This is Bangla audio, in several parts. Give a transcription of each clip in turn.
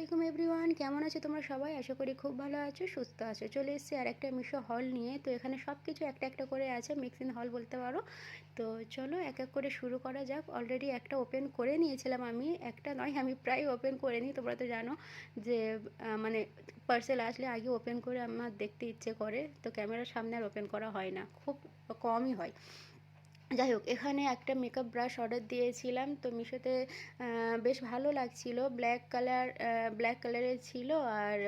আলাইকুম এভরিওয়ান, কেমন আছো তোমরা সবাই? আশা করি খুব ভালো আছো, সুস্থ আছো। চলে এসেছি আর একটা মিশো হল নিয়ে। তো এখানে সব কিছু একটা একটা করে আছে, মিক্সিং হল বলতে পারো। তো চলো এক এক করে শুরু করা যাক। অলরেডি একটা ওপেন করে নিয়েছিলাম আমি, একটা নয় আমি প্রায় ওপেন করে নিই। তোমরা তো জানো যে মানে পার্সেল আসলে আগে ওপেন করে আমার দেখতে ইচ্ছে করে, তো ক্যামেরার সামনে আর ওপেন করা হয় না, খুব কমই হয়। যাই হোক, এখানে একটা মেকআপ ব্রাশ অর্ডার দিয়েছিলাম, তো মিশোতে বেশ ভালো লাগছিল, ব্ল্যাক কালারের ছিল। আর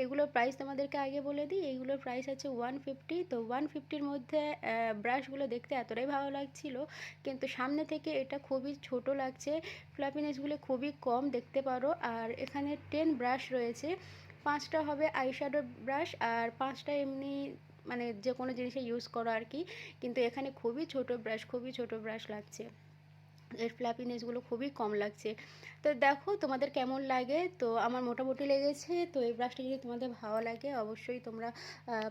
এগুলোর প্রাইস তোমাদেরকে আগে বলে দিই, এইগুলোর প্রাইস আছে 150। তো 150-র মধ্যে ব্রাশগুলো দেখতে এতটাই ভালো লাগছিল, কিন্তু সামনে থেকে এটা খুবই ছোট লাগছে, ফ্লাফিনেসগুলো খুবই কম দেখতে পারো। আর এখানে 10 ব্রাশ রয়েছে, 5টা হবে আইশ্যাডো ব্রাশ আর 5টা এমনি মানে যে কোনো জিনিসে ইউজ করো আর কি। কিন্তু এখানে খুবই ছোট ব্রাশ লাগছে, এর ফ্ল্যাপিনেসগুলো খুবই কম লাগছে। তো দেখো তোমাদের কেমন লাগে। তো আমার মোটামুটি লেগেছে। তো এই ব্রাশটা যদি তোমাদের ভালো লাগে অবশ্যই তোমরা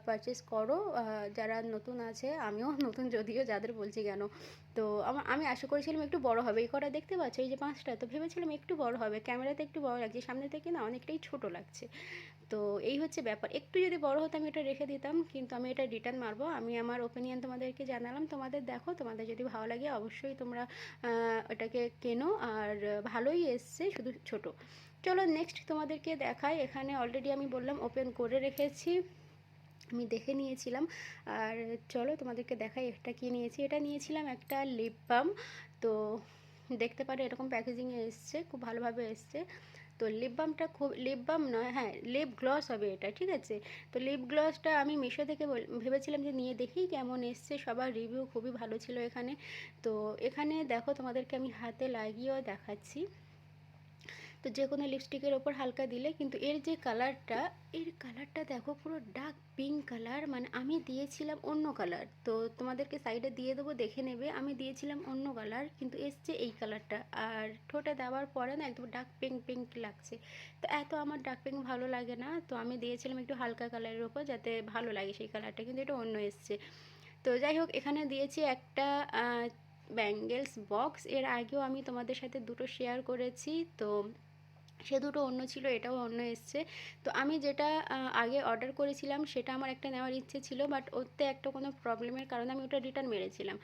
পারচেস করো। যারা নতুন আছে, আমিও নতুন যদিও, যাদের বলছি কেন, তো আমি আশা করেছিলাম একটু বড় হবে। এই কটা দেখতে পাচ্ছ, এই যে 5টা, তো ভেবেছিলাম একটু বড় হবে, ক্যামেরাতে একটু বড় লাগছে, সামনে থেকে না অনেকটাই ছোট লাগছে। তো এই হচ্ছে ব্যাপার, একটু যদি বড় হতো আমি এটা রেখে দিতাম, কিন্তু আমি এটা রিটার্ন মারবো। আমি আমার ওপিনিয়ন তোমাদেরকে জানালাম, তোমাদের দেখো, তোমাদের যদি ভালো লাগে অবশ্যই তোমরা ওটাকে কেনো। আর ভালোই এসছে, শুধু ছোট। চলো নেক্সট তোমাদেরকে দেখাই। এখানে অলরেডি আমি বললাম ওপেন করে রেখেছি, আমি দেখে নিয়েছিলাম। আর চলো তোমাদেরকে দেখাই এটা কি নিয়েছি। এটা নিয়েছিলাম একটা লিপ বাম। তো দেখতে পারো এরকম প্যাকেজিংয়ে এসছে, খুব ভালোভাবে এসছে। তো লিপ বাম নয়, হ্যাঁ লিপ গ্লস হবে এটা, ঠিক আছে। তো লিপ গ্লসটা আমি মিশো থেকে ভেবেছিলাম যে নিয়ে দেখি কেমন এসছে, সবার রিভিউ খুবই ভালো ছিল এখানে। তো এখানে দেখো তোমাদেরকে আমি হাতে লাগিয়েও দেখাচ্ছি। তো যে কোনো লিপস্টিকের ওপর হালকা দিলে, কিন্তু এর কালারটা দেখো, পুরো ডার্ক পিঙ্ক কালার। মানে আমি দিয়েছিলাম অন্য কালার, তো তোমাদেরকে সাইডে দিয়ে দেবো, দেখে নেবে। আমি দিয়েছিলাম অন্য কালার, কিন্তু এসছে এই কালারটা। আর ঠোঁটে দেওয়ার পরে না একদম ডার্ক পিঙ্ক পিঙ্ক লাগছে। তো এত আমার ডার্ক পিঙ্ক ভালো লাগে না, তো আমি দিয়েছিলাম একটু হালকা কালারের ওপর, যাতে ভালো লাগে সেই কালারটা, কিন্তু এটা অন্য এসছে। তো যাই হোক, এখানে দিয়েছি একটা ব্যাঙ্গেলস বক্স। এর আগেও আমি তোমাদের সাথে দুটো শেয়ার করেছি, তো সে দুটো অন্য ছিল, এটাও অন্য এসছে। তো আমি যেটা আগে অর্ডার করেছিলাম সেটা আমার একটা নেওয়ার ইচ্ছে ছিল, বাট ওতে একটা কোনো প্রবলেমের কারণে আমি ওটা রিটার্ন মেরেছিলাম।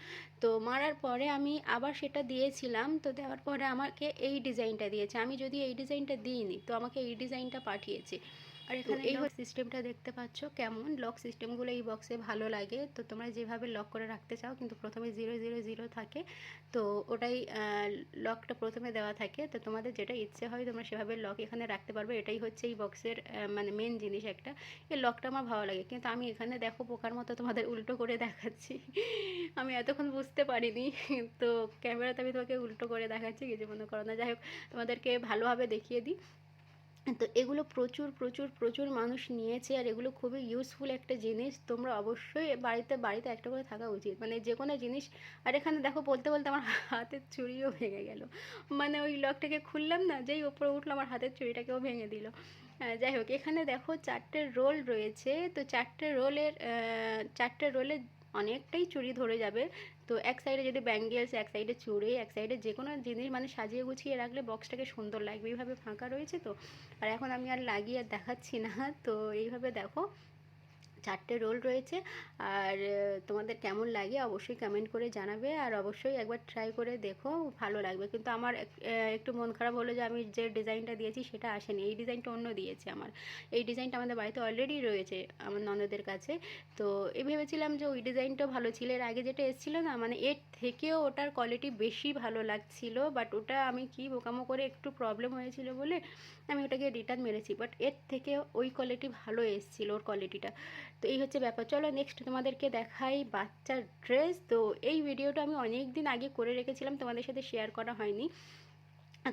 তো মারার পরে আমি আবার সেটা দিয়েছিলাম, তো দেওয়ার পরে আমাকে এই ডিজাইনটা দিয়েছে। আমি যদি এই ডিজাইনটা দিইনি, তো আমাকে এই ডিজাইনটা পাঠিয়েছে। আর এখানে এই সিস্টেমটা দেখতে পাচ্ছ কেমন, লক সিস্টেমগুলো এই বক্সে ভালো লাগে। তো তোমরা যেভাবে লক করে রাখতে চাও, কিন্তু প্রথমে 000 থাকে, তো ওটাই লকটা প্রথমে দেওয়া থাকে। তো তোমাদের যেটা ইচ্ছে হয় তোমরা সেভাবে লক এখানে রাখতে পারবে। এটাই হচ্ছে এই বক্সের মানে মেন জিনিস একটা। এই লকটা আমার ভালো লাগে, কিন্তু আমি এখানে দেখো পোকার মতো তোমাদের উল্টো করে দেখাচ্ছি। আমি এতক্ষণ বুঝতে পারিনি, তো ক্যামেরাতে আমি তোমাকে উল্টো করে দেখাচ্ছি, কিছু মনে করো না। যাই হোক, তোমাদেরকে ভালোভাবে দেখিয়ে দিই। তো এগুলো প্রচুর মানুষ নিয়েছে, আর এগুলো খুবই ইউজফুল একটা জিনিস। তোমরা অবশ্যই বাড়িতে বাড়িতে একটা করে থাকা উচিত, মানে যে কোনো জিনিস। আর এখানে দেখো, বলতে বলতে আমার হাতের চুড়িও ভেঙে গেল। মানে ওই লকটাকে খুললাম না, যেই ওপরে উঠলো আমার হাতের চুড়িটাকেও ভেঙে দিল। যাই হোক, এখানে দেখো 4টে রোল রয়েছে। তো 4টে রোলে অনেকটাই চুড়ি ধরে যাবে। তো এক সাইডে যদি ব্যাঙ্গেলস, এক সাইডে চুড়ি, এক সাইডে যে কোনো জিনিস মানে সাজিয়ে গুছিয়ে রাখলে বক্সটাকে সুন্দর লাগবে। এইভাবে ফাঁকা রয়েছে তো। আর এখন আমি আর লাগিয়ে আর দেখাচ্ছি না, তো এইভাবে দেখো 4টে রোল রয়েছে। আর তোমাদের কেমন লাগে অবশ্যই কমেন্ট করে জানাবে, আর অবশ্যই একবার ট্রাই করে দেখো, ভালো লাগবে। কিন্তু আমার একটু মন খারাপ হলো যে আমি যে ডিজাইনটা দিয়েছি সেটা আসেনি, এই ডিজাইনটা অন্য দিয়েছে আমার। এই ডিজাইনটা আমাদের বাড়িতে অলরেডি রয়েছে আমার ননদের কাছে। তো ভেবেছিলাম যে ওই ডিজাইনটাও ভালো ছিল, এর আগে যেটা এসেছিলো না, মানে এর থেকেও ওটার কোয়ালিটি বেশি ভালো লাগছিল। বাট ওটা আমি কি বোকামো করে, একটু প্রবলেম হয়েছিল বলে আমি ওটাকে রিটার্ন মেরেছি। বাট এর থেকে ওই কোয়ালিটি ভালো এসেছিলো, ওর কোয়ালিটিটা। তো এই হচ্ছে ব্যাপার। চলো নেক্সট তোমাদেরকে দেখাই বাচ্চার ড্রেস। তো এই ভিডিওটা আমি অনেক দিন আগে করে রেখেছিলাম, তোমাদের সাথে শেয়ার করা হয়নি,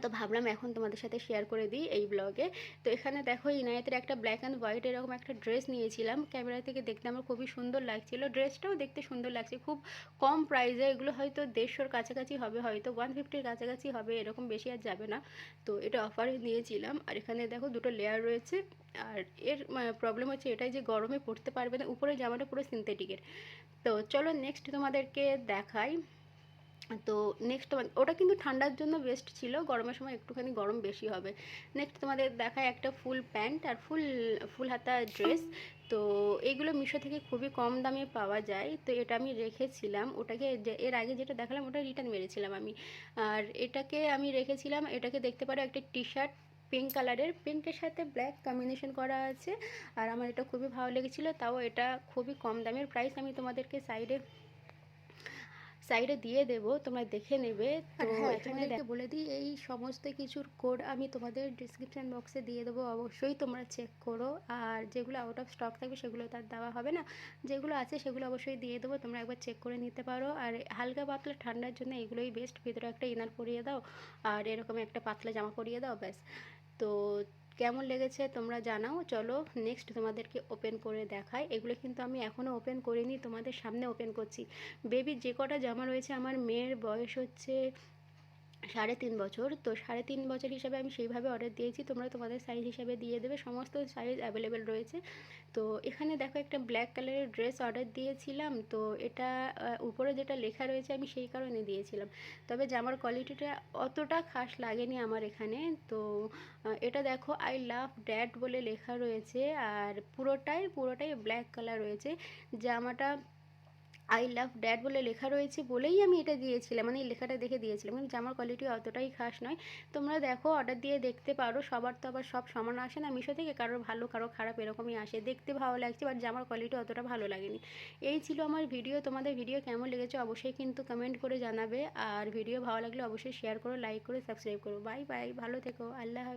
তো ভাবলাম এখন তোমাদের সাথে শেয়ার করে দিই এই ব্লগে। তো এখানে দেখো, ইনায়েতের একটা ব্ল্যাক অ্যান্ড হোয়াইট এরকম একটা ড্রেস নিয়েছিলাম, ক্যামেরা থেকে দেখতে আমার খুবই সুন্দর লাগছিল, ড্রেসটাও দেখতে সুন্দর লাগছে। খুব কম প্রাইসে, এগুলো হয়তো 150-র কাছাকাছি হবে, হয়তো 150-র কাছাকাছি হবে, এরকম বেশি আর যাবে না। তো এটা অফারে নিয়েছিলাম। আর এখানে দেখো দুটো লেয়ার রয়েছে। আর এর প্রবলেম হচ্ছে এটাই যে গরমে পরতে পারবে না, উপরে জামাটা পুরো সিনথেটিকের। তো চলো নেক্সট তোমাদেরকে দেখাই। তো নেক্সট ওটা কিন্তু ঠান্ডার জন্য বেস্ট ছিল, গরমের সময় একটুখানি গরম বেশি হবে। নেক্সট তোমাদের দেখায় একটা ফুল প্যান্ট আর ফুল ফুল হাতা ড্রেস। তো এইগুলো মিশো থেকে খুবই কম দামে পাওয়া যায়। তো এটা আমি রেখেছিলাম, ওটাকে এর আগে যেটা দেখালাম ওটা রিটার্ন মেরেছিলাম আমি। আর এটাকে আমি রেখেছিলাম, এটাকে দেখতে পারো একটা টি শার্ট পিঙ্ক কালারের, পিঙ্কের সাথে ব্ল্যাক কম্বিনেশন করা আছে। আর আমার এটা খুবই ভালো লেগেছিলো, তাও এটা খুবই কম দামের, প্রাইস আমি তোমাদেরকে সাইডে সাইডে দিয়ে দেবো, তোমরা দেখে নেবে। তো হ্যাঁ, এখানে বলে দিই, এই সমস্ত কিছুর কোড আমি তোমাদের ডিসক্রিপশান বক্সে দিয়ে দেবো, অবশ্যই তোমরা চেক করো। আর যেগুলো আউট অফ স্টক থাকবে সেগুলো তার দেওয়া হবে না, যেগুলো আছে সেগুলো অবশ্যই দিয়ে দেবো, তোমরা একবার চেক করে নিতে পারো। আর হালকা পাতলা ঠান্ডার জন্য এগুলোই বেস্ট, ভিতরে একটা ইনার পরিয়ে দাও আর এরকম একটা পাতলা জামা পরিয়ে দাও, ব্যাস। তো কেমন লেগেছে তোমরা জানাও। চলো নেক্সট তোমাদেরকে ওপেন করে দেখাই। এগুলো কিন্তু আমি এখনও ওপেন করিনি, তোমাদের সামনে ওপেন করছি। বেবির যে কটা জামা রয়েছে, আমার মেয়ের বয়স হচ্ছে 3.5 বছর, তো 3.5 বছর হিসাবে আমি সেইভাবে অর্ডার দিয়েছি, তোমরা তোমাদের সাইজ হিসাবে দিয়ে দেবে, সমস্ত সাইজ অ্যাভেলেবেল রয়েছে। তো এখানে দেখো একটা ব্ল্যাক কালারের ড্রেস অর্ডার দিয়েছিলাম, তো এটা উপরে যেটা লেখা রয়েছে আমি সেই কারণে দিয়েছিলাম, তবে জামার কোয়ালিটিটা অতটা খাস লাগেনি আমার এখানে। তো এটা দেখো আই লাভ ড্যাড বলে লেখা রয়েছে, আর পুরোটাই ব্ল্যাক কালার রয়েছে। জামাটা আই লাভ ড্যাড বলে লেখা রয়েছে বলেই আমি এটা দিয়েছিলাম, মানে এই লেখাটা দেখে দিয়েছিলাম, কিন্তু জামার কোয়ালিটি অতটাই খাস নয়। তোমরা দেখো অর্ডার দিয়ে দেখতে পারো, সবার তো আবার সব সমান আসে না মিশো থেকে, কারোর ভালো কারো খারাপ এরকমই আসে, দেখতে ভালো লাগছে বাট জামার কোয়ালিটি অতটা ভালো লাগেনি। এই ছিল আমার ভিডিও, তোমাদের ভিডিও কেমন লেগেছে অবশ্যই কিন্তু কমেন্ট করে জানাবে, আর ভিডিও ভালো লাগলে অবশ্যই শেয়ার করো, লাইক করো, সাবস্ক্রাইব করো। বাই বাই, ভালো থেকো, আল্লাহ হাফেজ।